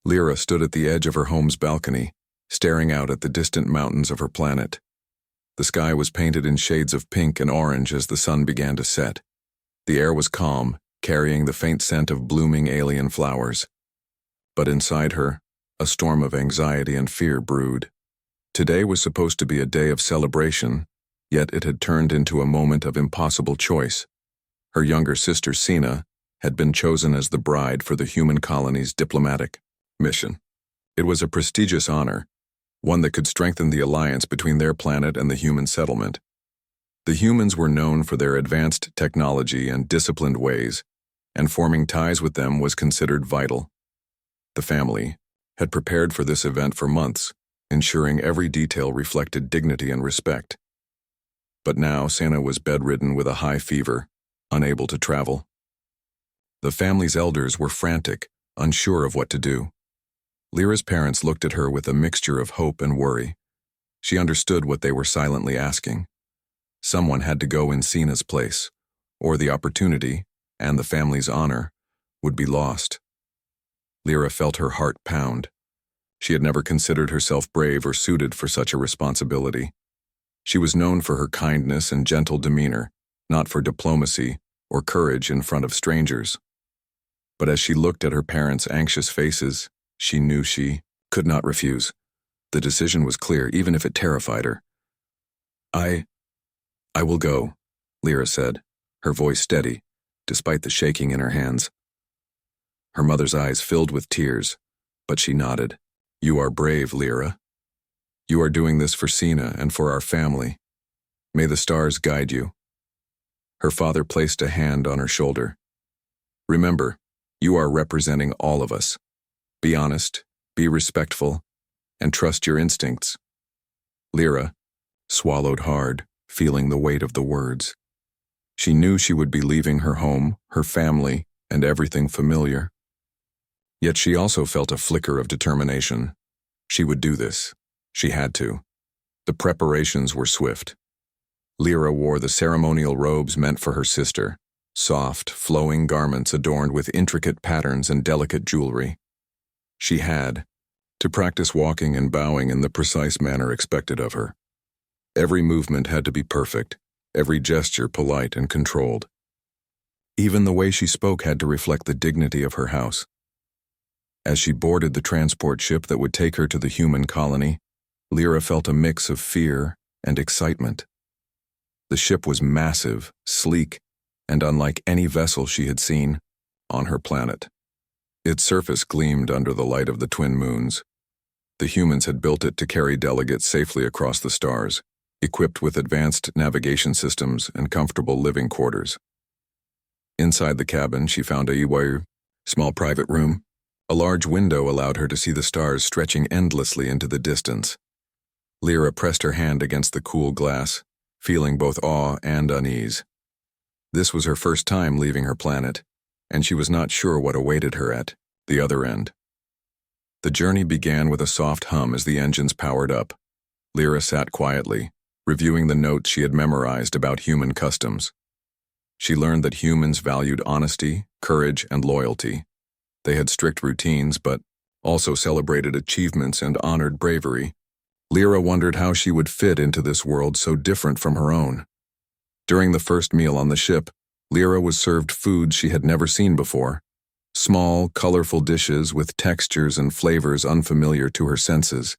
Lyra stood at the edge of her home's balcony, staring out at the distant mountains of her planet. The sky was painted in shades of pink and orange as the sun began to set. The air was calm, carrying the faint scent of blooming alien flowers. But inside her, a storm of anxiety and fear brewed. Today was supposed to be a day of celebration, yet it had turned into a moment of impossible choice. Her younger sister, Sina, had been chosen as the bride for the human colony's diplomatic mission. It was a prestigious honor, one that could strengthen the alliance between their planet and the human settlement. The humans were known for their advanced technology and disciplined ways, and forming ties with them was considered vital. The family had prepared for this event for months, ensuring every detail reflected dignity and respect. But now Sina was bedridden with a high fever, unable to travel. The family's elders were frantic, unsure of what to do. Lyra's parents looked at her with a mixture of hope and worry. She understood what they were silently asking. Someone had to go in Sina's place, or the opportunity, and the family's honor, would be lost. Lyra felt her heart pound. She had never considered herself brave or suited for such a responsibility. She was known for her kindness and gentle demeanor, not for diplomacy or courage in front of strangers. But as she looked at her parents' anxious faces, she knew she could not refuse. The decision was clear, even if it terrified her. I will go, Lyra said, her voice steady, despite the shaking in her hands. Her mother's eyes filled with tears, but she nodded. You are brave, Lyra. You are doing this for Sina and for our family. May the stars guide you. Her father placed a hand on her shoulder. Remember, you are representing all of us. Be honest, be respectful, and trust your instincts. Lyra swallowed hard, feeling the weight of the words. She knew she would be leaving her home, her family, and everything familiar. Yet she also felt a flicker of determination. She would do this. She had to. The preparations were swift. Lyra wore the ceremonial robes meant for her sister, soft, flowing garments adorned with intricate patterns and delicate jewelry. She had to practice walking and bowing in the precise manner expected of her. Every movement had to be perfect, every gesture polite and controlled. Even the way she spoke had to reflect the dignity of her house. As she boarded the transport ship that would take her to the human colony, Lyra felt a mix of fear and excitement. The ship was massive, sleek, and unlike any vessel she had seen on her planet. Its surface gleamed under the light of the twin moons. The humans had built it to carry delegates safely across the stars, equipped with advanced navigation systems and comfortable living quarters. Inside the cabin, she found a small private room. A large window allowed her to see the stars stretching endlessly into the distance. Lyra pressed her hand against the cool glass, feeling both awe and unease. This was her first time leaving her planet, and she was not sure what awaited her at the other end. The journey began with a soft hum as the engines powered up. Lyra sat quietly, reviewing the notes she had memorized about human customs. She learned that humans valued honesty, courage, and loyalty. They had strict routines, but also celebrated achievements and honored bravery. Lyra wondered how she would fit into this world so different from her own. During the first meal on the ship, Lyra was served foods she had never seen before. Small, colorful dishes with textures and flavors unfamiliar to her senses.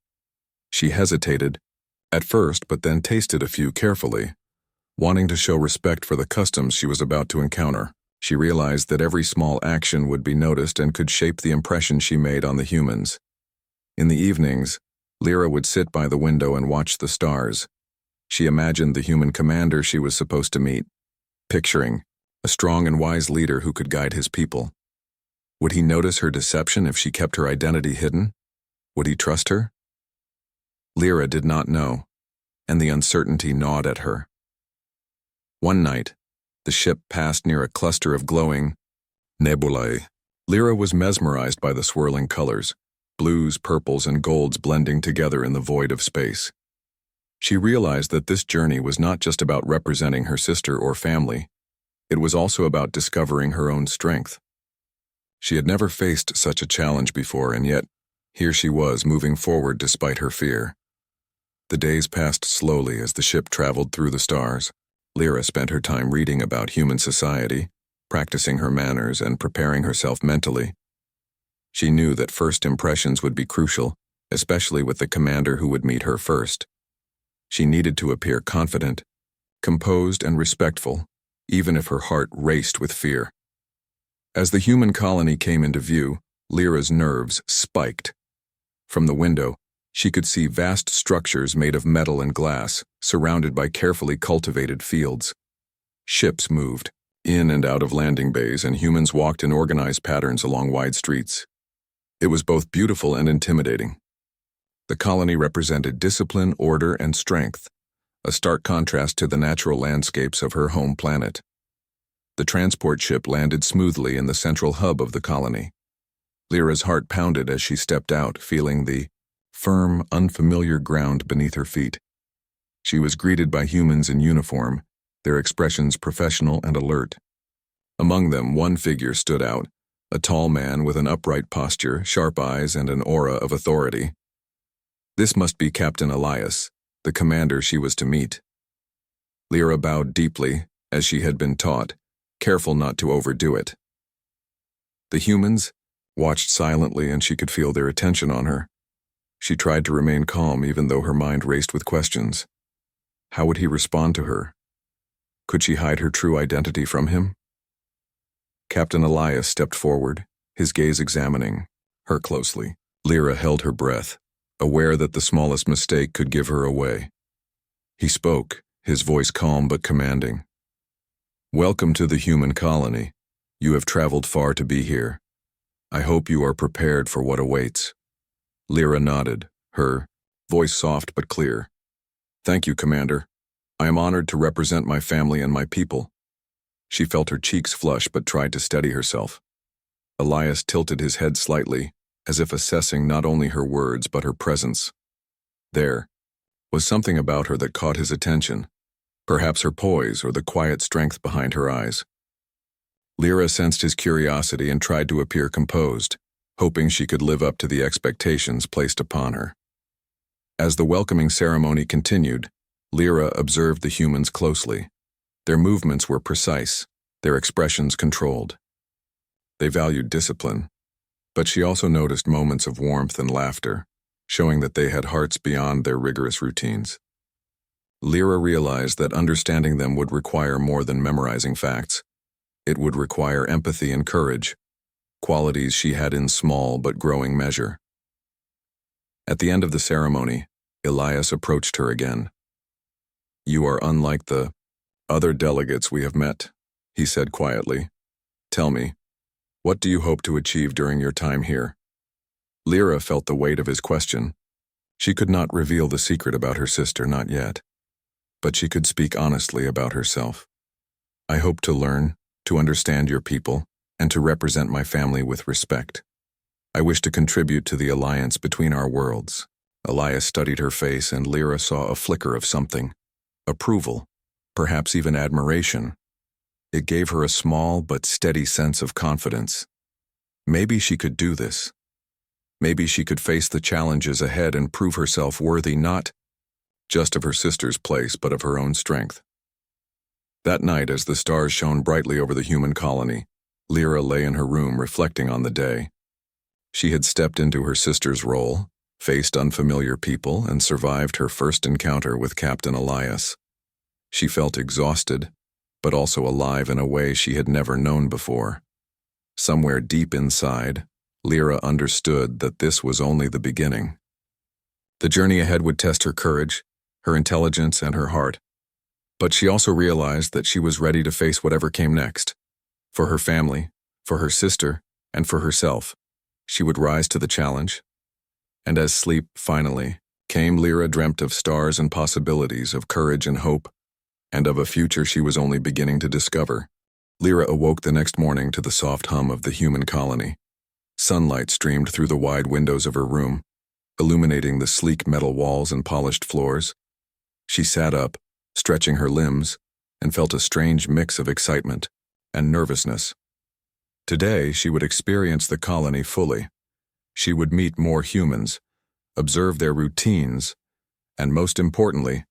She hesitated at first, but then tasted a few carefully. Wanting to show respect for the customs she was about to encounter, she realized that every small action would be noticed and could shape the impression she made on the humans. In the evenings, Lyra would sit by the window and watch the stars. She imagined the human commander she was supposed to meet, picturing a strong and wise leader who could guide his people. Would he notice her deception if she kept her identity hidden? Would he trust her? Lyra did not know, and the uncertainty gnawed at her. One night, the ship passed near a cluster of glowing nebulae. Lyra was mesmerized by the swirling colors, blues, purples, and golds blending together in the void of space. She realized that this journey was not just about representing her sister or family. It was also about discovering her own strength. She had never faced such a challenge before, and yet Here she was, moving forward despite her fear. The days passed slowly as the ship traveled through the stars. Lyra spent her time reading about human society, practicing her manners, and preparing herself mentally. She knew that first impressions would be crucial, especially with the commander who would meet her first. She needed to appear confident, composed, and respectful, even if her heart raced with fear. As the human colony came into view, Lyra's nerves spiked. From the window, she could see vast structures made of metal and glass, surrounded by carefully cultivated fields. Ships moved in and out of landing bays, and humans walked in organized patterns along wide streets. It was both beautiful and intimidating. The colony represented discipline, order, and strength, a stark contrast to the natural landscapes of her home planet. The transport ship landed smoothly in the central hub of the colony. Lyra's heart pounded as she stepped out, feeling the firm, unfamiliar ground beneath her feet. She was greeted by humans in uniform, their expressions professional and alert. Among them, one figure stood out, a tall man with an upright posture, sharp eyes, and an aura of authority. This must be Captain Elias, the commander she was to meet. Lyra bowed deeply, as she had been taught, careful not to overdo it. The humans watched silently, and she could feel their attention on her. She tried to remain calm even though her mind raced with questions. How would he respond to her? Could she hide her true identity from him? Captain Elias stepped forward, his gaze examining her closely. Lyra held her breath, aware that the smallest mistake could give her away. He spoke, his voice calm but commanding. "Welcome to the human colony. You have traveled far to be here. I hope you are prepared for what awaits." Lyra nodded, her voice soft but clear. "Thank you, Commander. I am honored to represent my family and my people." She felt her cheeks flush but tried to steady herself. Elias tilted his head slightly, as if assessing not only her words but her presence. There was something about her that caught his attention, perhaps her poise or the quiet strength behind her eyes. Lyra sensed his curiosity and tried to appear composed, hoping she could live up to the expectations placed upon her. As the welcoming ceremony continued, Lyra observed the humans closely. Their movements were precise, their expressions controlled. They valued discipline, but she also noticed moments of warmth and laughter, showing that they had hearts beyond their rigorous routines. Lyra realized that understanding them would require more than memorizing facts. It would require empathy and courage, qualities she had in small but growing measure. At the end of the ceremony, Elias approached her again. "You are unlike the other delegates we have met," he said quietly. "Tell me, what do you hope to achieve during your time here?" Lyra felt the weight of his question. She could not reveal the secret about her sister, not yet. But she could speak honestly about herself. "I hope to learn, to understand your people, and to represent my family with respect. I wish to contribute to the alliance between our worlds." Elias studied her face, and Lyra saw a flicker of something. Approval, perhaps even admiration. It gave her a small but steady sense of confidence. Maybe she could do this. Maybe she could face the challenges ahead and prove herself worthy not just of her sister's place, but of her own strength. That night, as the stars shone brightly over the human colony, Lyra lay in her room reflecting on the day. She had stepped into her sister's role, faced unfamiliar people, and survived her first encounter with Captain Elias. She felt exhausted, but also alive in a way she had never known before. Somewhere deep inside, Lyra understood that this was only the beginning. The journey ahead would test her courage, her intelligence, and her heart. But she also realized that she was ready to face whatever came next. For her family, for her sister, and for herself, she would rise to the challenge. And as sleep finally came, Lyra dreamt of stars and possibilities, of courage and hope, and of a future she was only beginning to discover. Lyra awoke the next morning to the soft hum of the human colony. Sunlight streamed through the wide windows of her room, illuminating the sleek metal walls and polished floors. She sat up, stretching her limbs, and felt a strange mix of excitement and nervousness. Today, she would experience the colony fully. She would meet more humans, observe their routines, and most importantly,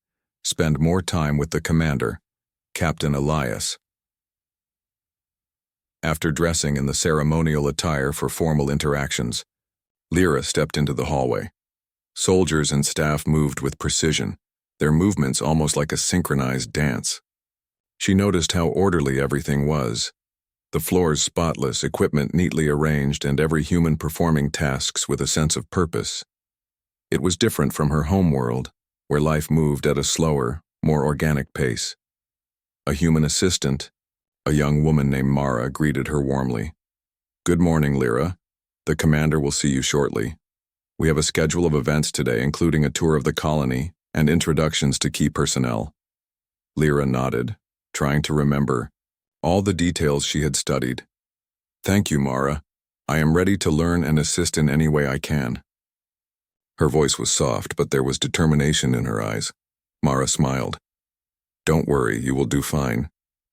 spend more time with the commander, Captain Elias. After dressing in the ceremonial attire for formal interactions, Lyra stepped into the hallway. Soldiers and staff moved with precision, their movements almost like a synchronized dance. She noticed how orderly everything was. The floors spotless, equipment neatly arranged, and every human performing tasks with a sense of purpose. It was different from her homeworld, where life moved at a slower, more organic pace. A human assistant, a young woman named Mara, greeted her warmly. "Good morning, Lyra. The commander will see you shortly. We have a schedule of events today, including a tour of the colony and introductions to key personnel." Lyra nodded, trying to remember all the details she had studied. "Thank you, Mara. I am ready to learn and assist in any way I can." Her voice was soft, but there was determination in her eyes. Mara smiled. "Don't worry, you will do fine.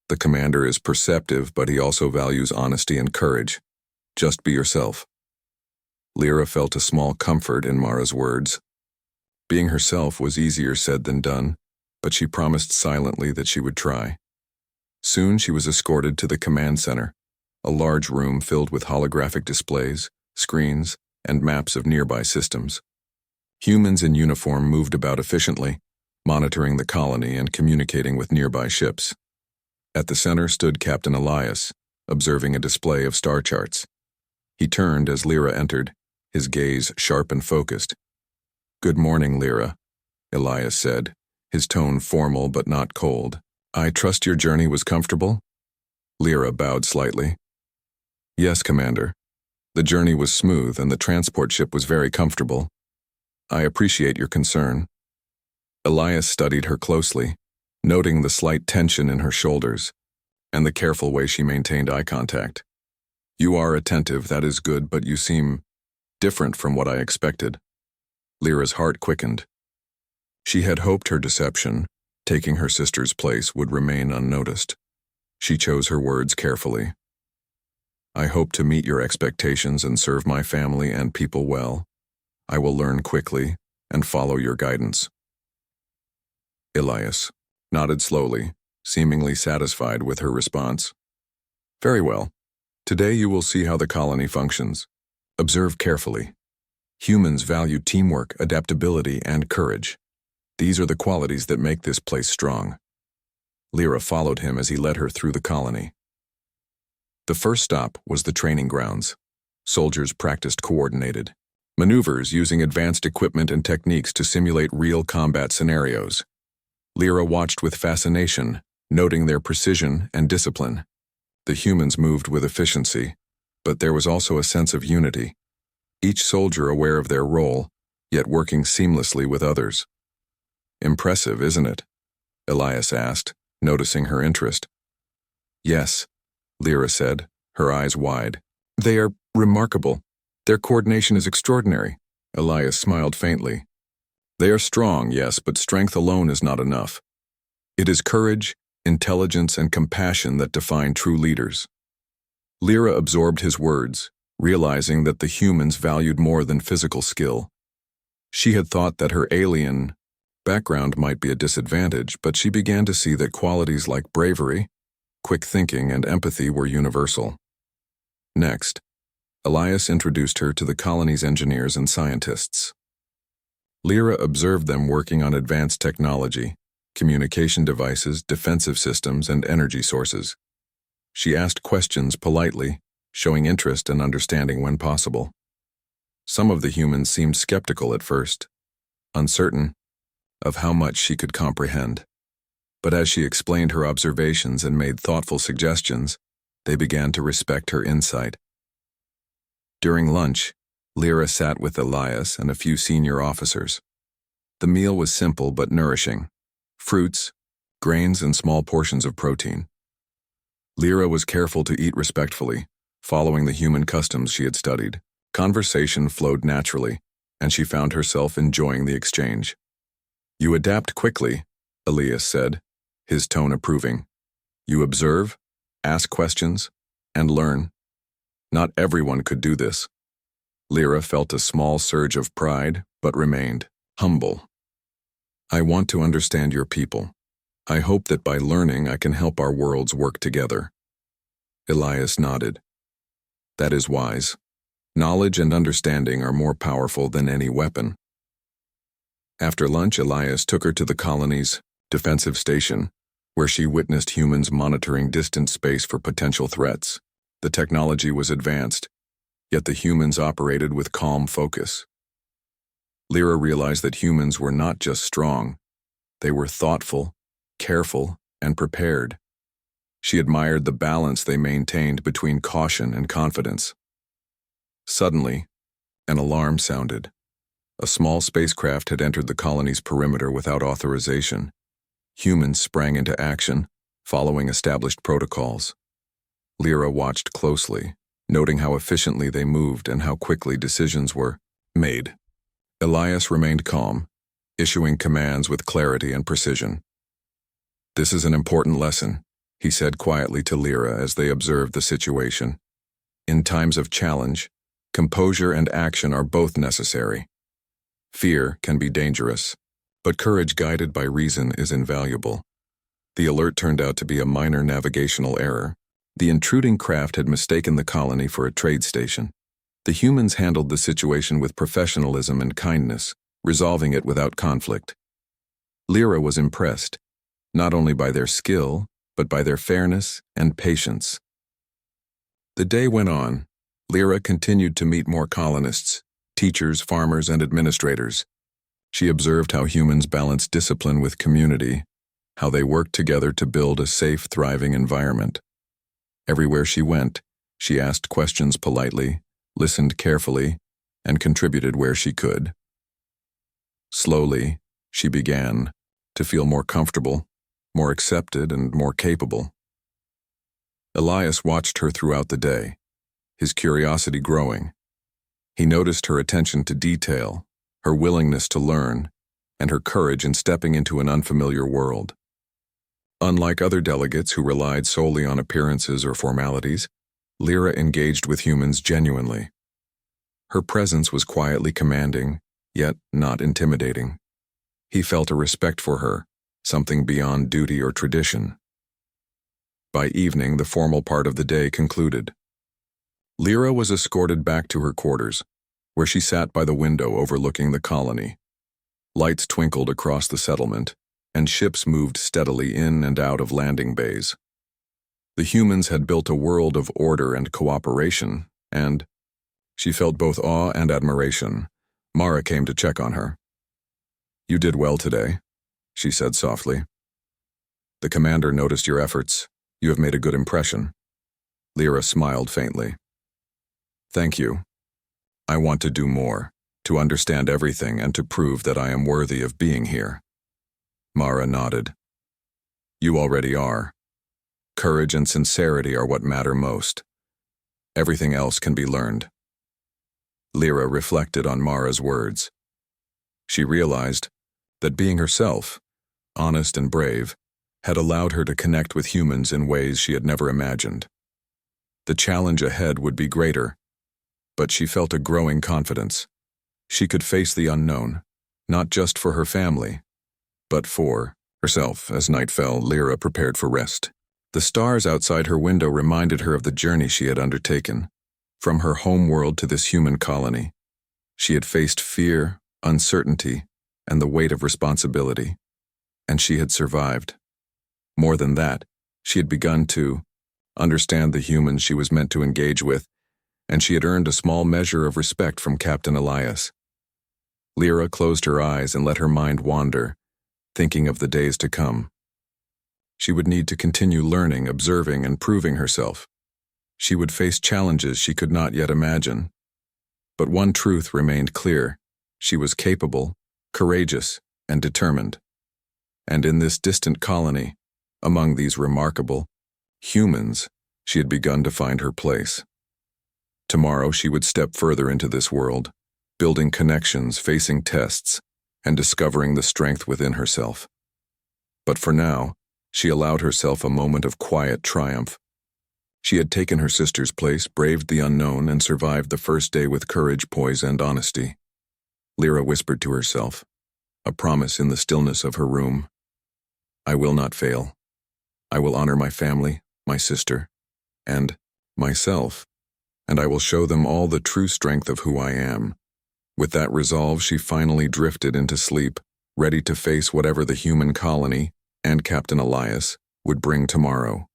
The commander is perceptive, but he also values honesty and courage. Just be yourself." Lyra felt a small comfort in Mara's words. Being herself was easier said than done, but she promised silently that she would try. Soon she was escorted to the command center, a large room filled with holographic displays, screens, and maps of nearby systems. Humans in uniform moved about efficiently, monitoring the colony and communicating with nearby ships. At the center stood Captain Elias, observing a display of star charts. He turned as Lyra entered, his gaze sharp and focused. "Good morning, Lyra," Elias said, his tone formal but not cold. "I trust your journey was comfortable?" Lyra bowed slightly. "Yes, Commander. The journey was smooth and the transport ship was very comfortable. I appreciate your concern." Elias studied her closely, noting the slight tension in her shoulders and the careful way she maintained eye contact. "You are attentive, that is good, but you seem different from what I expected." Lyra's heart quickened. She had hoped her deception, taking her sister's place, would remain unnoticed. She chose her words carefully. "I hope to meet your expectations and serve my family and people well. I will learn quickly and follow your guidance." Elias nodded slowly, seemingly satisfied with her response. "Very well. Today you will see how the colony functions. Observe carefully. Humans value teamwork, adaptability, and courage. These are the qualities that make this place strong." Lyra followed him as he led her through the colony. The first stop was the training grounds. Soldiers practiced coordinated maneuvers using advanced equipment and techniques to simulate real combat scenarios. Lyra watched with fascination, noting their precision and discipline. The humans moved with efficiency, but there was also a sense of unity. Each soldier aware of their role, yet working seamlessly with others. "Impressive, isn't it?" Elias asked, noticing her interest. "Yes," Lyra said, her eyes wide. "They are remarkable. Their coordination is extraordinary." Elias smiled faintly. "They are strong, yes, but strength alone is not enough. It is courage, intelligence, and compassion that define true leaders." Lyra absorbed his words, realizing that the humans valued more than physical skill. She had thought that her alien background might be a disadvantage, but she began to see that qualities like bravery, quick thinking, and empathy were universal. Next, Elias introduced her to the colony's engineers and scientists. Lyra observed them working on advanced technology, communication devices, defensive systems, and energy sources. She asked questions politely, showing interest and understanding when possible. Some of the humans seemed skeptical at first, uncertain of how much she could comprehend. But as she explained her observations and made thoughtful suggestions, they began to respect her insight. During lunch, Lyra sat with Elias and a few senior officers. The meal was simple but nourishing: fruits, grains, and small portions of protein. Lyra was careful to eat respectfully, following the human customs she had studied. Conversation flowed naturally, and she found herself enjoying the exchange. "You adapt quickly," Elias said, his tone approving. "You observe, ask questions, and learn. Not everyone could do this." Lyra felt a small surge of pride, but remained humble. I want to understand your people. I hope that by learning I can help our worlds work together. Elias nodded. That is wise. Knowledge and understanding are more powerful than any weapon. After lunch, Elias took her to the colony's defensive station, where she witnessed humans monitoring distant space for potential threats. The technology was advanced, yet the humans operated with calm focus. Lyra realized that humans were not just strong, they were thoughtful, careful, and prepared. She admired the balance they maintained between caution and confidence. Suddenly, an alarm sounded. A small spacecraft had entered the colony's perimeter without authorization. Humans sprang into action, following established protocols. Lyra watched closely, noting how efficiently they moved and how quickly decisions were made. Elias remained calm, issuing commands with clarity and precision. This is an important lesson, he said quietly to Lyra as they observed the situation. In times of challenge, composure and action are both necessary. Fear can be dangerous, but courage guided by reason is invaluable. The alert turned out to be a minor navigational error. The intruding craft had mistaken the colony for a trade station. The humans handled the situation with professionalism and kindness, resolving it without conflict. Lyra was impressed, not only by their skill, but by their fairness and patience. The day went on. Lyra continued to meet more colonists, teachers, farmers, and administrators. She observed how humans balance discipline with community, how they worked together to build a safe, thriving environment. Everywhere she went, she asked questions politely, listened carefully, and contributed where she could. Slowly, she began to feel more comfortable, more accepted, and more capable. Elias watched her throughout the day, his curiosity growing. He noticed her attention to detail, her willingness to learn, and her courage in stepping into an unfamiliar world. Unlike other delegates who relied solely on appearances or formalities, Lyra engaged with humans genuinely. Her presence was quietly commanding, yet not intimidating. He felt a respect for her, something beyond duty or tradition. By evening, the formal part of the day concluded. Lyra was escorted back to her quarters, where she sat by the window overlooking the colony. Lights twinkled across the settlement, and ships moved steadily in and out of landing bays. The humans had built a world of order and cooperation, and she felt both awe and admiration. Mara came to check on her. You did well today, she said softly. The commander noticed your efforts. You have made a good impression. Lyra smiled faintly. Thank you. I want to do more, to understand everything and to prove that I am worthy of being here. Mara nodded. You already are. Courage and sincerity are what matter most. Everything else can be learned. Lyra reflected on Mara's words. She realized that being herself, honest and brave, had allowed her to connect with humans in ways she had never imagined. The challenge ahead would be greater, but she felt a growing confidence. She could face the unknown, not just for her family, but for herself. As night fell, Lyra prepared for rest. The stars outside her window reminded her of the journey she had undertaken. From her home world to this human colony, she had faced fear, uncertainty, and the weight of responsibility. And she had survived. More than that, she had begun to understand the humans she was meant to engage with, and she had earned a small measure of respect from Captain Elias. Lyra closed her eyes and let her mind wander, thinking of the days to come. She would need to continue learning, observing, and proving herself. She would face challenges she could not yet imagine. But one truth remained clear. She was capable, courageous, and determined. And in this distant colony, among these remarkable humans, she had begun to find her place. Tomorrow she would step further into this world, building connections, facing tests, and discovering the strength within herself. But for now, she allowed herself a moment of quiet triumph. She had taken her sister's place, braved the unknown, and survived the first day with courage, poise, and honesty. Lyra whispered to herself, a promise in the stillness of her room. I will not fail. I will honor my family, my sister, and myself, and I will show them all the true strength of who I am. With that resolve, she finally drifted into sleep, ready to face whatever the human colony and Captain Elias would bring tomorrow.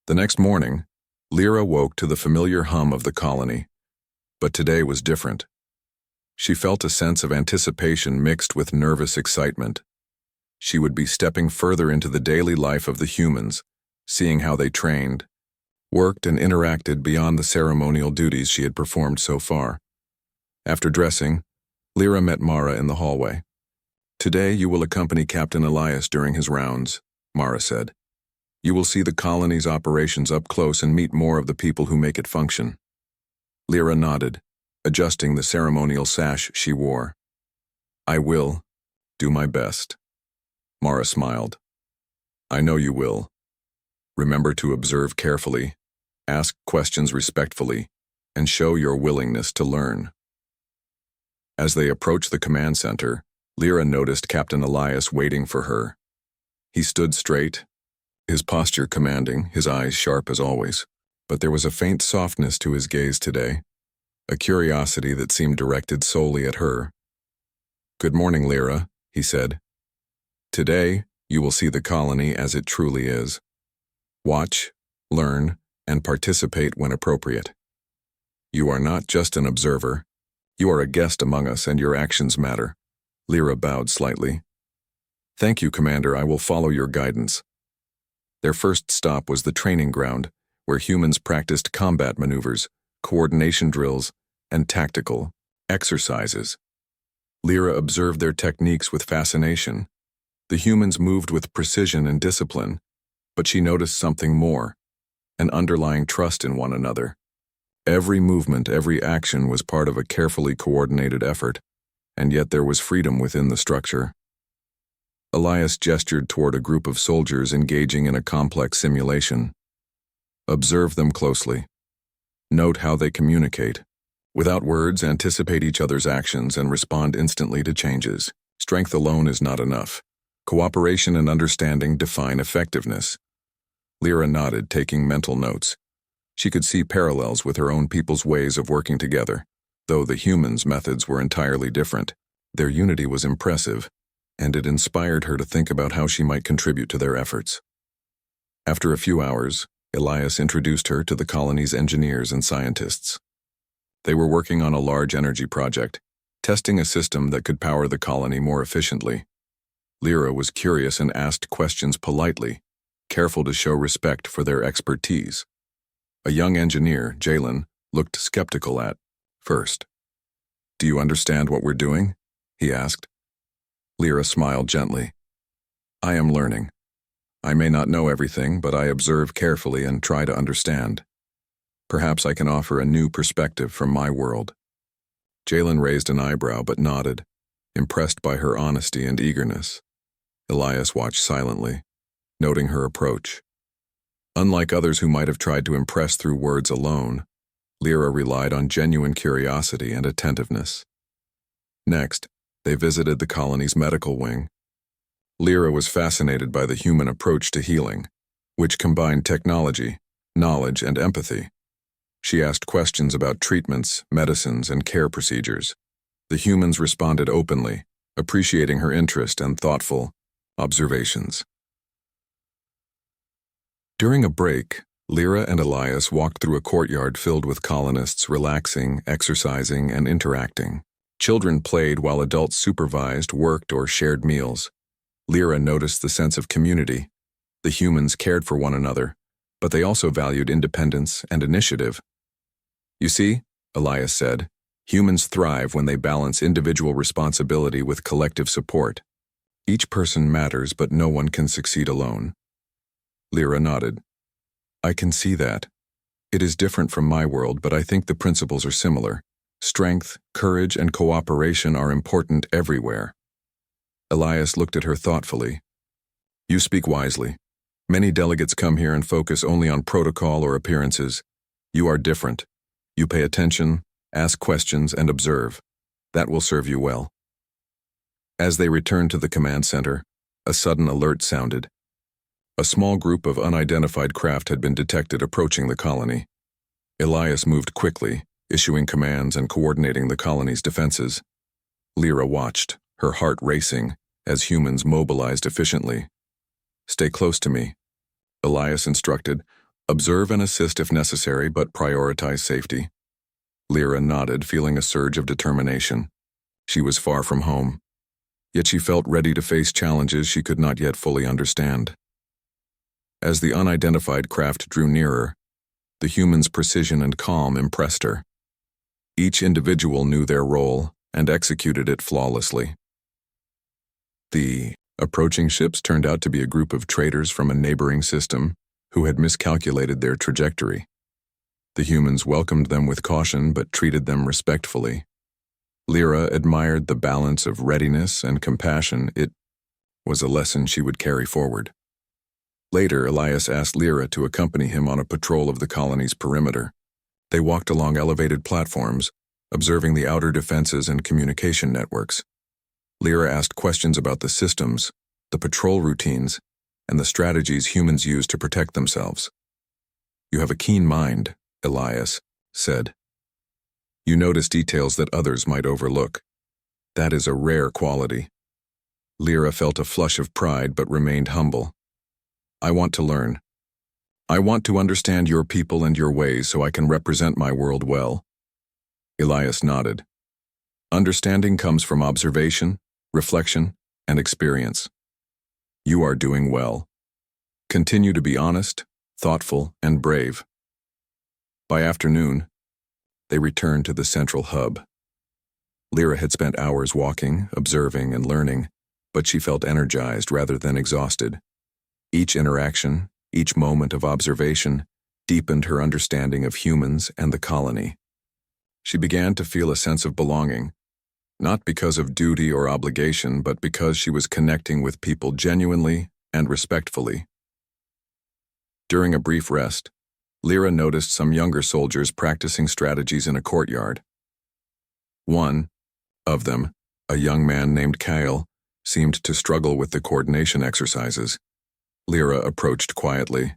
The next morning, Lyra woke to the familiar hum of the colony, but today was different. She felt a sense of anticipation mixed with nervous excitement. She would be stepping further into the daily life of the humans, seeing how they trained, worked, and interacted beyond the ceremonial duties she had performed so far. After dressing, Lyra met Mara in the hallway. Today you will accompany Captain Elias during his rounds, Mara said. You will see the colony's operations up close and meet more of the people who make it function. Lyra nodded, adjusting the ceremonial sash she wore. I will do my best. Mara smiled. I know you will. Remember to observe carefully, ask questions respectfully, and show your willingness to learn. As they approached the command center, Lyra noticed Captain Elias waiting for her. He stood straight, his posture commanding, his eyes sharp as always, but there was a faint softness to his gaze today, a curiosity that seemed directed solely at her. Good morning, Lyra, he said. Today, you will see the colony as it truly is. Watch, learn, and participate when appropriate. You are not just an observer. You are a guest among us, and your actions matter. Lyra bowed slightly. Thank you, Commander. I will follow your guidance. Their first stop was the training ground, where humans practiced combat maneuvers, coordination drills, and tactical exercises. Lyra observed their techniques with fascination. The humans moved with precision and discipline, but she noticed something more, an underlying trust in one another. Every movement, every action was part of a carefully coordinated effort, and yet there was freedom within the structure. Elias gestured toward a group of soldiers engaging in a complex simulation. Observe them closely. Note how they communicate. Without words, anticipate each other's actions and respond instantly to changes. Strength alone is not enough. Cooperation and understanding define effectiveness. Lyra nodded, taking mental notes. She could see parallels with her own people's ways of working together. Though the humans' methods were entirely different, their unity was impressive, and it inspired her to think about how she might contribute to their efforts. After a few hours, Elias introduced her to the colony's engineers and scientists. They were working on a large energy project, testing a system that could power the colony more efficiently. Lyra was curious and asked questions politely, careful to show respect for their expertise. A young engineer, Jalen, looked skeptical at first. Do you understand what we're doing? He asked. Lyra smiled gently. I am learning. I may not know everything, but I observe carefully and try to understand. Perhaps I can offer a new perspective from my world. Jalen raised an eyebrow but nodded, impressed by her honesty and eagerness. Elias watched silently, noting her approach. Unlike others who might have tried to impress through words alone, Lyra relied on genuine curiosity and attentiveness. Next, they visited the colony's medical wing. Lyra was fascinated by the human approach to healing, which combined technology, knowledge, and empathy. She asked questions about treatments, medicines, and care procedures. The humans responded openly, appreciating her interest and thoughtful observations. During a break, Lyra and Elias walked through a courtyard filled with colonists relaxing, exercising, and interacting. Children played while adults supervised, worked, or shared meals. Lyra noticed the sense of community. The humans cared for one another, but they also valued independence and initiative. You see, Elias said, humans thrive when they balance individual responsibility with collective support. Each person matters, but no one can succeed alone. Lyra nodded. I can see that. It is different from my world, but I think the principles are similar. Strength, courage, and cooperation are important everywhere. Elias looked at her thoughtfully. You speak wisely. Many delegates come here and focus only on protocol or appearances. You are different. You pay attention, ask questions, and observe. That will serve you well. As they returned to the command center, a sudden alert sounded. A small group of unidentified craft had been detected approaching the colony. Elias moved quickly, issuing commands and coordinating the colony's defenses. Lyra watched, her heart racing, as humans mobilized efficiently. "Stay close to me," Elias instructed. "Observe and assist if necessary, but prioritize safety." Lyra nodded, feeling a surge of determination. She was far from home, yet she felt ready to face challenges she could not yet fully understand. As the unidentified craft drew nearer, the humans' precision and calm impressed her. Each individual knew their role and executed it flawlessly. The approaching ships turned out to be a group of traders from a neighboring system who had miscalculated their trajectory. The humans welcomed them with caution but treated them respectfully. Lyra admired the balance of readiness and compassion. It was a lesson she would carry forward. Later, Elias asked Lyra to accompany him on a patrol of the colony's perimeter. They walked along elevated platforms, observing the outer defenses and communication networks. Lyra asked questions about the systems, the patrol routines, and the strategies humans use to protect themselves. "You have a keen mind," Elias said. "You notice details that others might overlook. That is a rare quality." Lyra felt a flush of pride but remained humble. "I want to learn. I want to understand your people and your ways so I can represent my world well." Elias nodded. "Understanding comes from observation, reflection, and experience. You are doing well. Continue to be honest, thoughtful, and brave." By afternoon, they returned to the central hub. Lyra had spent hours walking, observing, and learning, but she felt energized rather than exhausted. Each interaction, each moment of observation, deepened her understanding of humans and the colony. She began to feel a sense of belonging, not because of duty or obligation, but because she was connecting with people genuinely and respectfully. During a brief rest, Lyra noticed some younger soldiers practicing strategies in a courtyard. One of them, a young man named Kyle, seemed to struggle with the coordination exercises. Lyra approached quietly.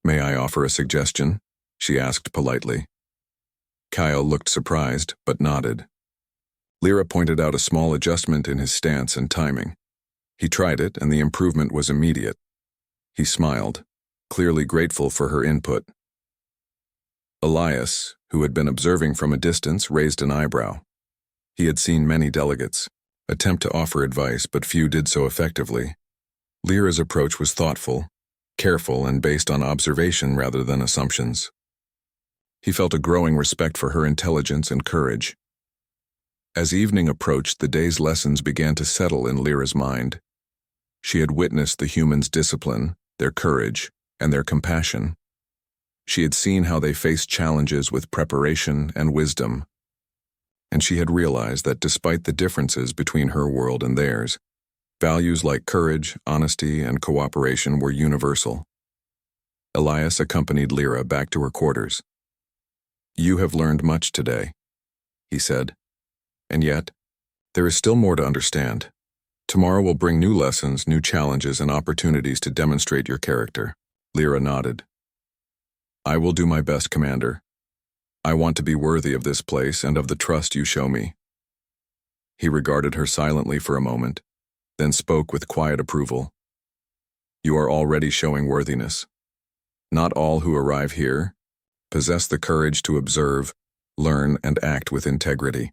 "May I offer a suggestion?" she asked politely. Kyle looked surprised, but nodded. Lyra pointed out a small adjustment in his stance and timing. He tried it, and the improvement was immediate. He smiled, clearly grateful for her input. Elias, who had been observing from a distance, raised an eyebrow. He had seen many delegates attempt to offer advice, but few did so effectively. Lyra's approach was thoughtful, careful, and based on observation rather than assumptions. He felt a growing respect for her intelligence and courage. As evening approached, the day's lessons began to settle in Lyra's mind. She had witnessed the humans' discipline, their courage, and their compassion. She had seen how they faced challenges with preparation and wisdom. And she had realized that despite the differences between her world and theirs, values like courage, honesty, and cooperation were universal. Elias accompanied Lyra back to her quarters. "You have learned much today," he said. "And yet, there is still more to understand. Tomorrow will bring new lessons, new challenges, and opportunities to demonstrate your character." Lyra nodded. "I will do my best, Commander. I want to be worthy of this place and of the trust you show me." He regarded her silently for a moment, then spoke with quiet approval. "You are already showing worthiness. Not all who arrive here possess the courage to observe, learn, and act with integrity.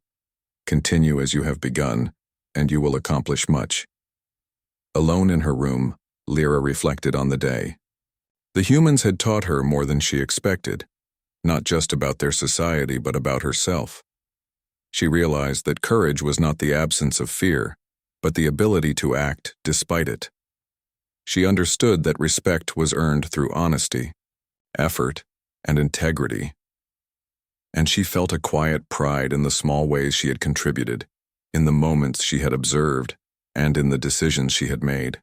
Continue as you have begun, and you will accomplish much." Alone in her room, Lyra reflected on the day. The humans had taught her more than she expected, not just about their society but about herself. She realized that courage was not the absence of fear, but the ability to act despite it. She understood that respect was earned through honesty, effort, and integrity. And she felt a quiet pride in the small ways she had contributed, in the moments she had observed, and in the decisions she had made.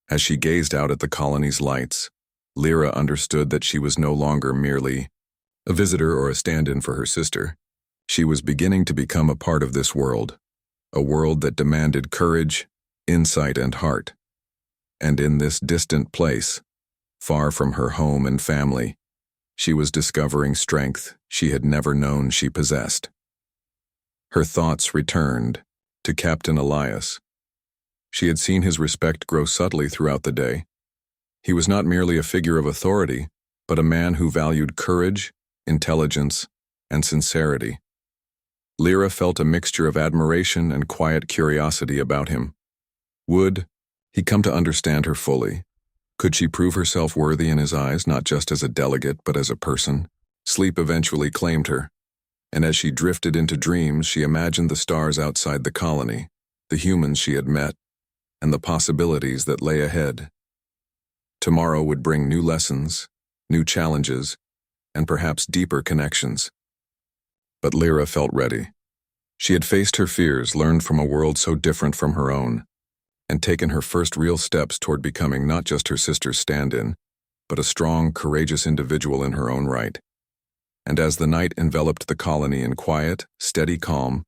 As she gazed out at the colony's lights, Lyra understood that she was no longer merely a visitor or a stand-in for her sister. She was beginning to become a part of this world, a world that demanded courage, insight, and heart. And in this distant place, far from her home and family, she was discovering strength she had never known she possessed. Her thoughts returned to Captain Elias. She had seen his respect grow subtly throughout the day. He was not merely a figure of authority, but a man who valued courage, intelligence, and sincerity. Lyra felt a mixture of admiration and quiet curiosity about him. Would he come to understand her fully? Could she prove herself worthy in his eyes, not just as a delegate, but as a person? Sleep eventually claimed her, and as she drifted into dreams, she imagined the stars outside the colony, the humans she had met, and the possibilities that lay ahead. Tomorrow would bring new lessons, new challenges, and perhaps deeper connections. But Lyra felt ready. She had faced her fears, learned from a world so different from her own, and taken her first real steps toward becoming not just her sister's stand-in, but a strong, courageous individual in her own right. And as the night enveloped the colony in quiet, steady calm,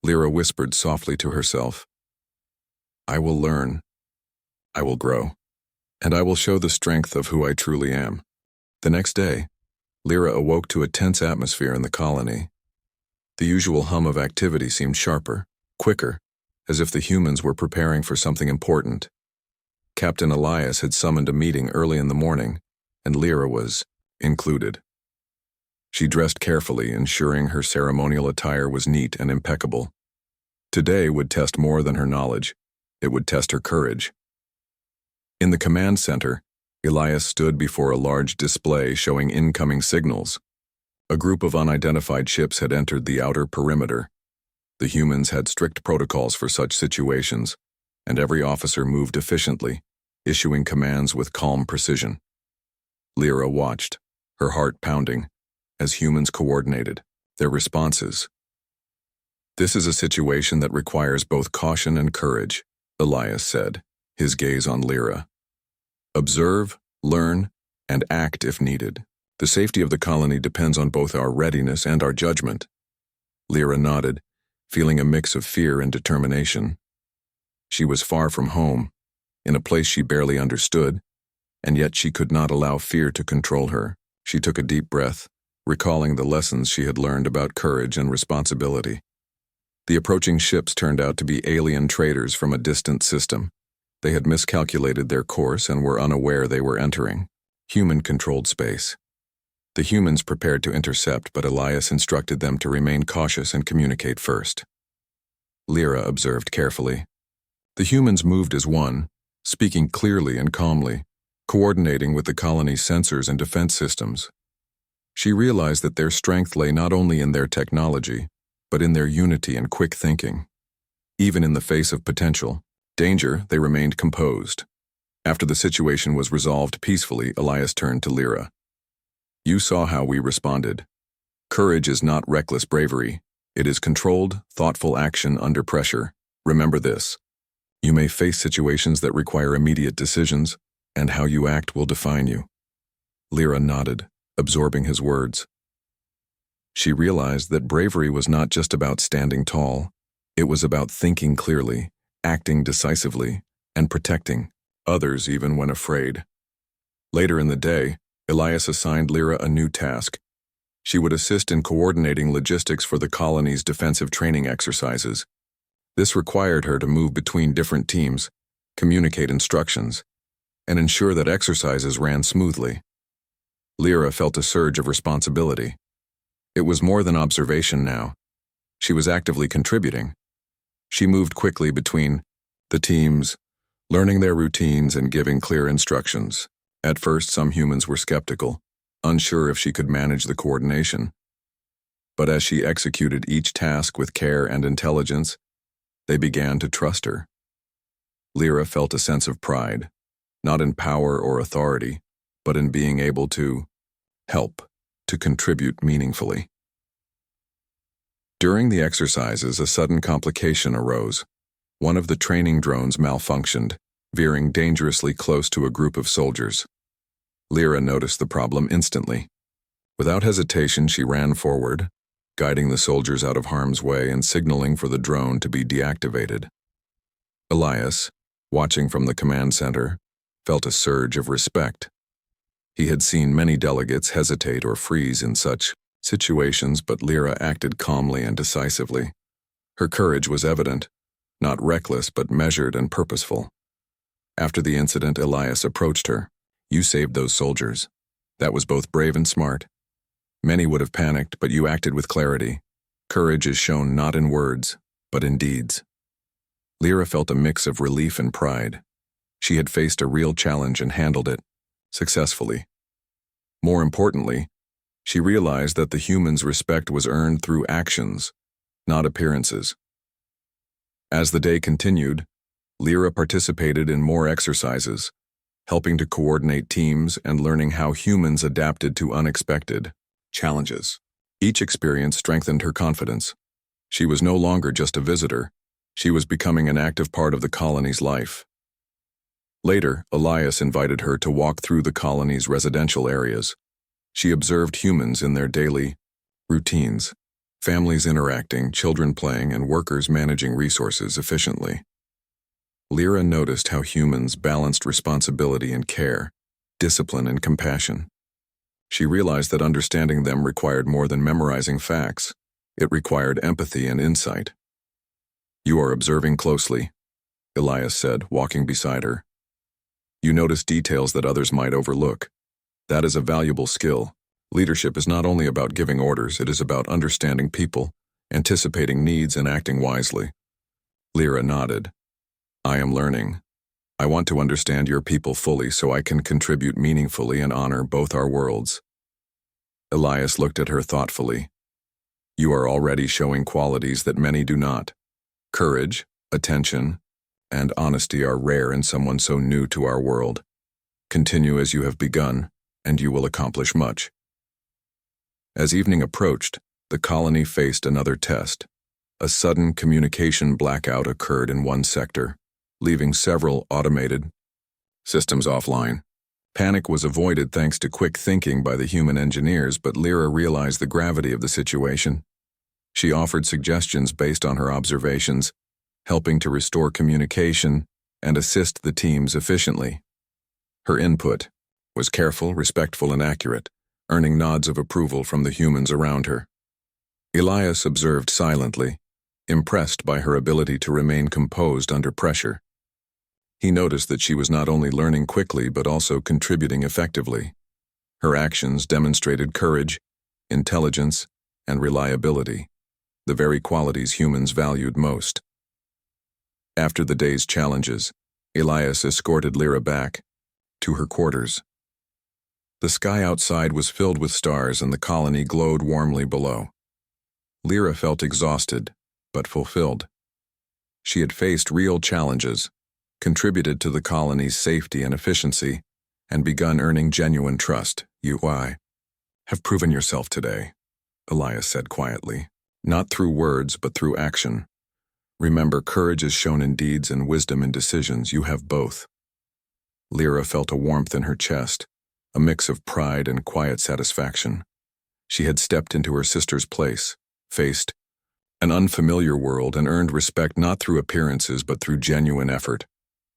Lyra whispered softly to herself, "I will learn, I will grow, and I will show the strength of who I truly am." The next day, Lyra awoke to a tense atmosphere in the colony. The usual hum of activity seemed sharper, quicker, as if the humans were preparing for something important. Captain Elias had summoned a meeting early in the morning, and Lyra was included. She dressed carefully, ensuring her ceremonial attire was neat and impeccable. Today would test more than her knowledge. It would test her courage. In the command center, Elias stood before a large display showing incoming signals. A group of unidentified ships had entered the outer perimeter. The humans had strict protocols for such situations, and every officer moved efficiently, issuing commands with calm precision. Lyra watched, her heart pounding, as humans coordinated their responses. "This is a situation that requires both caution and courage," Elias said, his gaze on Lyra. "Observe, learn, and act if needed. The safety of the colony depends on both our readiness and our judgment." Lyra nodded, feeling a mix of fear and determination. She was far from home, in a place she barely understood, and yet she could not allow fear to control her. She took a deep breath, recalling the lessons she had learned about courage and responsibility. The approaching ships turned out to be alien traders from a distant system. They had miscalculated their course and were unaware they were entering human-controlled space. The humans prepared to intercept, but Elias instructed them to remain cautious and communicate first. Lyra observed carefully. The humans moved as one, speaking clearly and calmly, coordinating with the colony's sensors and defense systems. She realized that their strength lay not only in their technology, but in their unity and quick thinking. Even in the face of potential danger, they remained composed. After the situation was resolved peacefully, Elias turned to Lyra. "You saw how we responded. Courage is not reckless bravery. It is controlled, thoughtful action under pressure. Remember this. You may face situations that require immediate decisions, and how you act will define you." Lyra nodded, absorbing his words. She realized that bravery was not just about standing tall. It was about thinking clearly, acting decisively, and protecting others even when afraid. Later in the day, Elias assigned Lyra a new task. She would assist in coordinating logistics for the colony's defensive training exercises. This required her to move between different teams, communicate instructions, and ensure that exercises ran smoothly. Lyra felt a surge of responsibility. It was more than observation now. She was actively contributing. She moved quickly between the teams, learning their routines and giving clear instructions. At first, some humans were skeptical, unsure if she could manage the coordination. But as she executed each task with care and intelligence, they began to trust her. Lyra felt a sense of pride, not in power or authority, but in being able to help, to contribute meaningfully. During the exercises, a sudden complication arose. One of the training drones malfunctioned, veering dangerously close to a group of soldiers. Lyra noticed the problem instantly. Without hesitation, she ran forward, guiding the soldiers out of harm's way and signaling for the drone to be deactivated. Elias, watching from the command center, felt a surge of respect. He had seen many delegates hesitate or freeze in such situations, but Lyra acted calmly and decisively. Her courage was evident, not reckless but measured and purposeful. After the incident, Elias approached her. "You saved those soldiers. That was both brave and smart. Many would have panicked, but you acted with clarity. Courage is shown not in words, but in deeds." Lyra felt a mix of relief and pride. She had faced a real challenge and handled it successfully. More importantly, she realized that the humans' respect was earned through actions, not appearances. As the day continued, Lyra participated in more exercises, helping to coordinate teams and learning how humans adapted to unexpected challenges. Each experience strengthened her confidence. She was no longer just a visitor. She was becoming an active part of the colony's life. Later, Elias invited her to walk through the colony's residential areas. She observed humans in their daily routines, families interacting, children playing, and workers managing resources efficiently. Lyra noticed how humans balanced responsibility and care, discipline and compassion. She realized that understanding them required more than memorizing facts. It required empathy and insight. "You are observing closely," Elias said, walking beside her. "You notice details that others might overlook. That is a valuable skill. Leadership is not only about giving orders, it is about understanding people, anticipating needs, and acting wisely." Lyra nodded. "I am learning. I want to understand your people fully so I can contribute meaningfully and honor both our worlds." Elias looked at her thoughtfully. "You are already showing qualities that many do not. Courage, attention, and honesty are rare in someone so new to our world. Continue as you have begun, and you will accomplish much." As evening approached, the colony faced another test. A sudden communication blackout occurred in one sector, leaving several automated systems offline. Panic was avoided thanks to quick thinking by the human engineers, but Lyra realized the gravity of the situation. She offered suggestions based on her observations, helping to restore communication and assist the teams efficiently. Her input was careful, respectful, and accurate, earning nods of approval from the humans around her. Elias observed silently, impressed by her ability to remain composed under pressure. He noticed that she was not only learning quickly but also contributing effectively. Her actions demonstrated courage, intelligence, and reliability, the very qualities humans valued most. After the day's challenges, Elias escorted Lyra back to her quarters. The sky outside was filled with stars and the colony glowed warmly below. Lyra felt exhausted, but fulfilled. She had faced real challenges, contributed to the colony's safety and efficiency, and begun earning genuine trust. "You have proven yourself today," Elias said quietly. "Not through words, but through action. Remember, courage is shown in deeds and wisdom in decisions. You have both." Lyra felt a warmth in her chest, a mix of pride and quiet satisfaction. She had stepped into her sister's place, faced an unfamiliar world, and earned respect not through appearances but through genuine effort.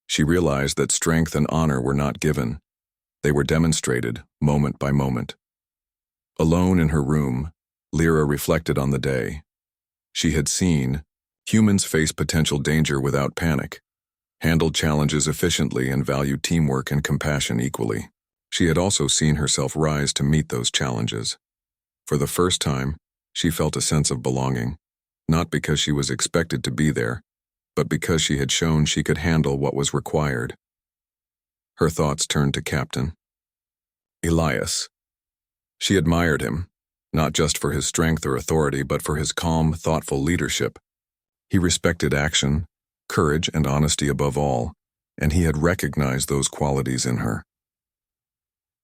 She realized that strength and honor were not given. They were demonstrated, moment by moment. Alone in her room, Lyra reflected on the day. She had seen humans face potential danger without panic, handled challenges efficiently, and valued teamwork and compassion equally. She had also seen herself rise to meet those challenges. For the first time, she felt a sense of belonging, not because she was expected to be there, but because she had shown she could handle what was required. Her thoughts turned to Captain Elias. She admired him, not just for his strength or authority, but for his calm, thoughtful leadership. He respected action, courage, and honesty above all, and he had recognized those qualities in her.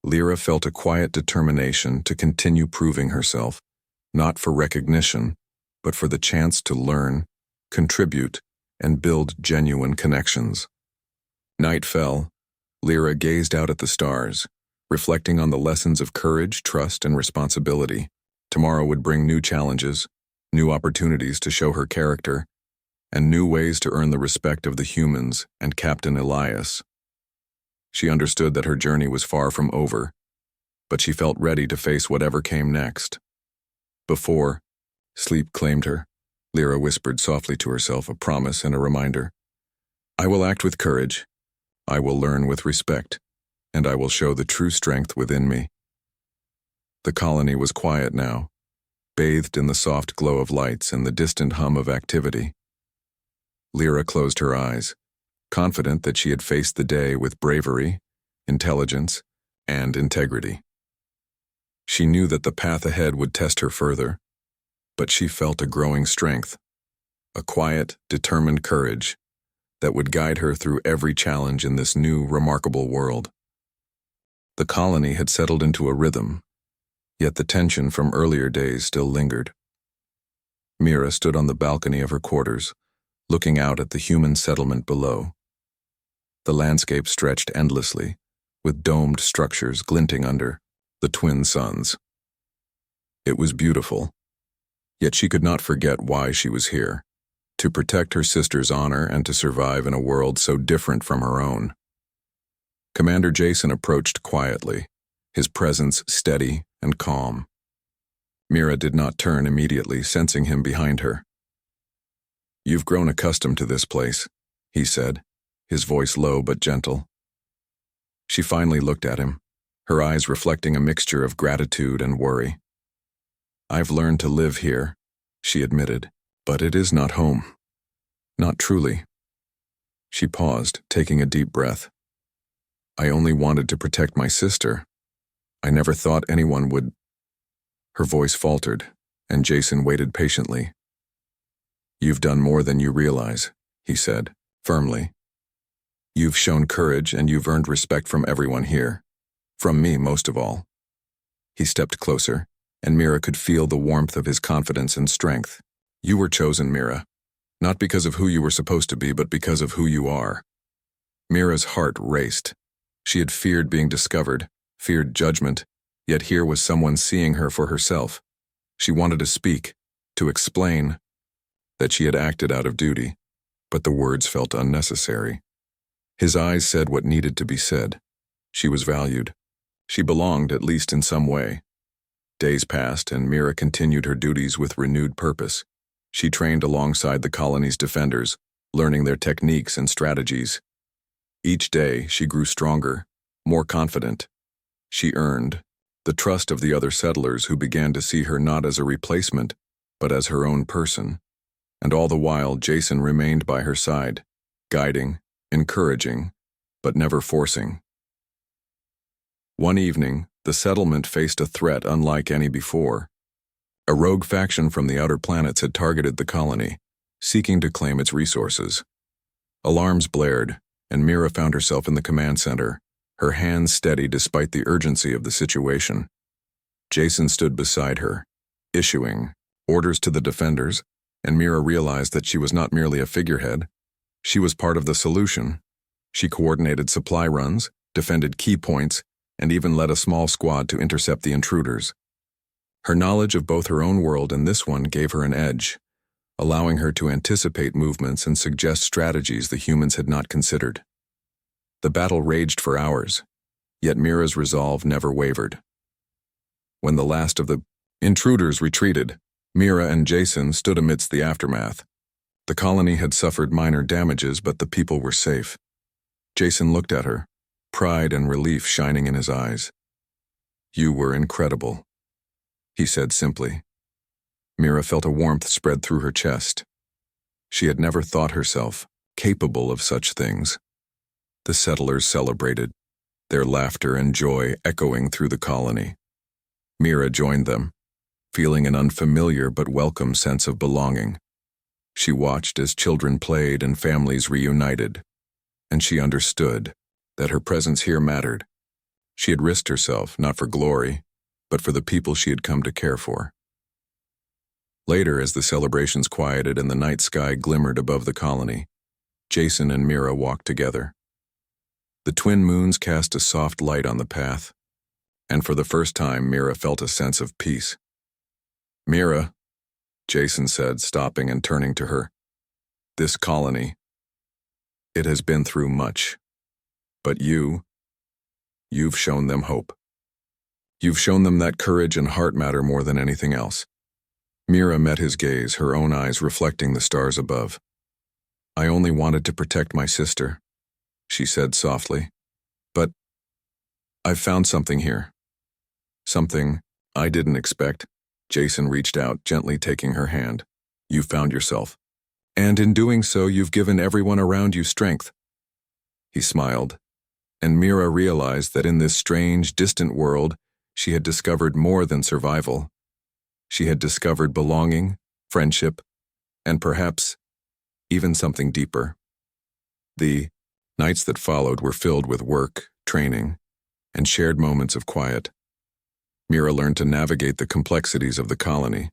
Lyra felt a quiet determination to continue proving herself, not for recognition, but for the chance to learn, contribute, and build genuine connections. Night fell. Lyra gazed out at the stars, reflecting on the lessons of courage, trust, and responsibility. Tomorrow would bring new challenges, new opportunities to show her character, and new ways to earn the respect of the humans and Captain Elias. She understood that her journey was far from over, but she felt ready to face whatever came next. Before sleep claimed her, Lyra whispered softly to herself, a promise and a reminder. I will act with courage, I will learn with respect, and I will show the true strength within me. The colony was quiet now, bathed in the soft glow of lights and the distant hum of activity. Lyra closed her eyes, confident that she had faced the day with bravery, intelligence, and integrity. She knew that the path ahead would test her further, but she felt a growing strength, a quiet, determined courage that would guide her through every challenge in this new, remarkable world. The colony had settled into a rhythm, yet the tension from earlier days still lingered. Mira stood on the balcony of her quarters, looking out at the human settlement below. The landscape stretched endlessly, with domed structures glinting under the twin suns. It was beautiful, yet she could not forget why she was here, to protect her sister's honor and to survive in a world so different from her own. Commander Jason approached quietly, his presence steady and calm. Mira did not turn immediately, sensing him behind her. You've grown accustomed to this place, he said, his voice low but gentle. She finally looked at him, her eyes reflecting a mixture of gratitude and worry. I've learned to live here, she admitted, but it is not home. Not truly. She paused, taking a deep breath. I only wanted to protect my sister. I never thought anyone would. Her voice faltered, and Jason waited patiently. You've done more than you realize, he said, firmly. You've shown courage and you've earned respect from everyone here. From me, most of all. He stepped closer, and Mira could feel the warmth of his confidence and strength. You were chosen, Mira. Not because of who you were supposed to be, but because of who you are. Mira's heart raced. She had feared being discovered, feared judgment, yet here was someone seeing her for herself. She wanted to speak, to explain that she had acted out of duty, but the words felt unnecessary. His eyes said what needed to be said. She was valued. She belonged, at least in some way. Days passed, and Mira continued her duties with renewed purpose. She trained alongside the colony's defenders, learning their techniques and strategies. Each day, she grew stronger, more confident. She earned the trust of the other settlers, who began to see her not as a replacement, but as her own person. And all the while, Jason remained by her side, guiding, encouraging, but never forcing. One evening, the settlement faced a threat unlike any before. A rogue faction from the outer planets had targeted the colony, seeking to claim its resources. Alarms blared, and Mira found herself in the command center, her hands steady despite the urgency of the situation. Jason stood beside her, issuing orders to the defenders, and Mira realized that she was not merely a figurehead. She was part of the solution. She coordinated supply runs, defended key points, and even led a small squad to intercept the intruders. Her knowledge of both her own world and this one gave her an edge, allowing her to anticipate movements and suggest strategies the humans had not considered. The battle raged for hours, yet Mira's resolve never wavered. When the last of the intruders retreated, Mira and Jason stood amidst the aftermath. The colony had suffered minor damages, but the people were safe. Jason looked at her, pride and relief shining in his eyes. You were incredible, he said simply. Mira felt a warmth spread through her chest. She had never thought herself capable of such things. The settlers celebrated, their laughter and joy echoing through the colony. Mira joined them, feeling an unfamiliar but welcome sense of belonging. She watched as children played and families reunited, and she understood that her presence here mattered. She had risked herself, not for glory, but for the people she had come to care for. Later, as the celebrations quieted and the night sky glimmered above the colony, Jason and Mira walked together. The twin moons cast a soft light on the path, and for the first time Mira felt a sense of peace. "Mira," Jason said, stopping and turning to her, "this colony, it has been through much, but you've shown them hope. You've shown them that courage and heart matter more than anything else." Mira met his gaze, her own eyes reflecting the stars above. "I only wanted to protect my sister," she said softly. "But I've found something here. Something I didn't expect." Jason reached out, gently taking her hand. "You found yourself. And in doing so, you've given everyone around you strength." He smiled, and Mira realized that in this strange, distant world, she had discovered more than survival. She had discovered belonging, friendship, and perhaps even something deeper. The nights that followed were filled with work, training, and shared moments of quiet. Mira learned to navigate the complexities of the colony,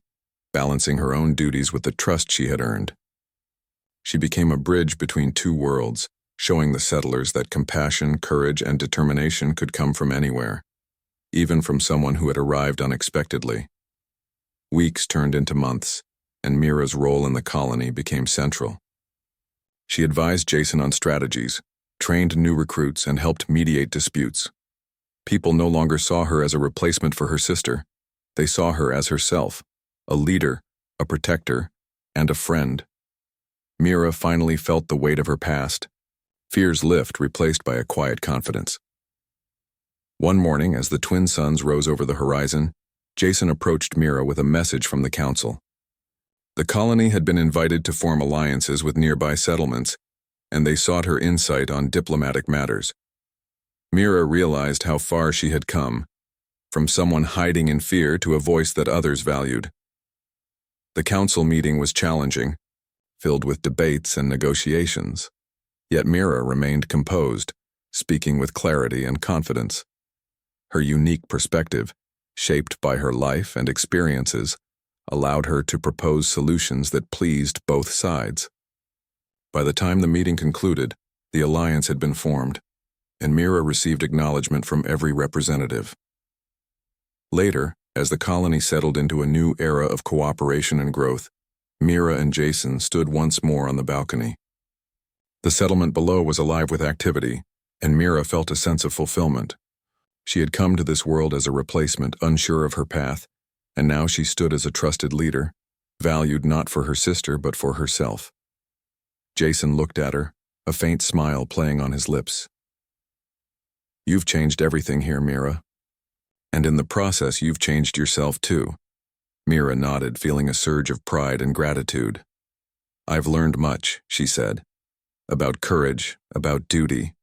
balancing her own duties with the trust she had earned. She became a bridge between two worlds, showing the settlers that compassion, courage, and determination could come from anywhere, even from someone who had arrived unexpectedly. Weeks turned into months, and Mira's role in the colony became central. She advised Jason on strategies, trained new recruits, and helped mediate disputes. People no longer saw her as a replacement for her sister. They saw her as herself, a leader, a protector, and a friend. Mira finally felt the weight of her past, fears lift replaced by a quiet confidence. One morning, as the twin suns rose over the horizon, Jason approached Mira with a message from the council. The colony had been invited to form alliances with nearby settlements, and they sought her insight on diplomatic matters. Mira realized how far she had come, from someone hiding in fear to a voice that others valued. The council meeting was challenging, filled with debates and negotiations, yet Mira remained composed, speaking with clarity and confidence. Her unique perspective, shaped by her life and experiences, allowed her to propose solutions that pleased both sides. By the time the meeting concluded, the alliance had been formed, and Mira received acknowledgement from every representative. Later, as the colony settled into a new era of cooperation and growth, Mira and Jason stood once more on the balcony. The settlement below was alive with activity, and Mira felt a sense of fulfillment. She had come to this world as a replacement, unsure of her path, and now she stood as a trusted leader, valued not for her sister but for herself. Jason looked at her, a faint smile playing on his lips. "You've changed everything here, Mira. And in the process, you've changed yourself too." Mira nodded, feeling a surge of pride and gratitude. "I've learned much," she said, "about courage, about duty,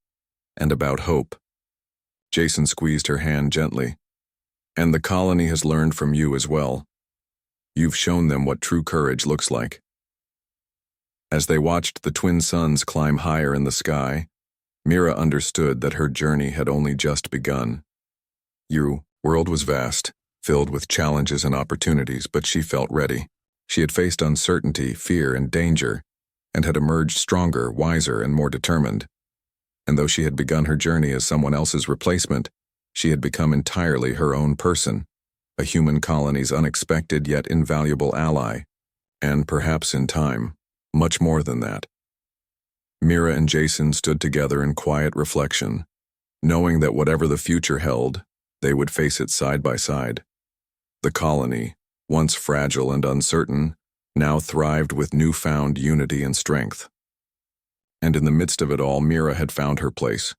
and about hope." Jason squeezed her hand gently. "And the colony has learned from you as well. You've shown them what true courage looks like." As they watched the twin suns climb higher in the sky, Mira understood that her journey had only just begun. Your world was vast, filled with challenges and opportunities, but she felt ready. She had faced uncertainty, fear, and danger, and had emerged stronger, wiser, and more determined. And though she had begun her journey as someone else's replacement, she had become entirely her own person, a human colony's unexpected yet invaluable ally, and perhaps in time, much more than that. Mira and Jason stood together in quiet reflection, knowing that whatever the future held, they would face it side by side. The colony, once fragile and uncertain, now thrived with newfound unity and strength. And in the midst of it all, Mira had found her place,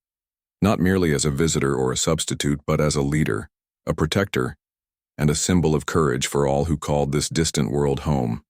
not merely as a visitor or a substitute, but as a leader, a protector, and a symbol of courage for all who called this distant world home.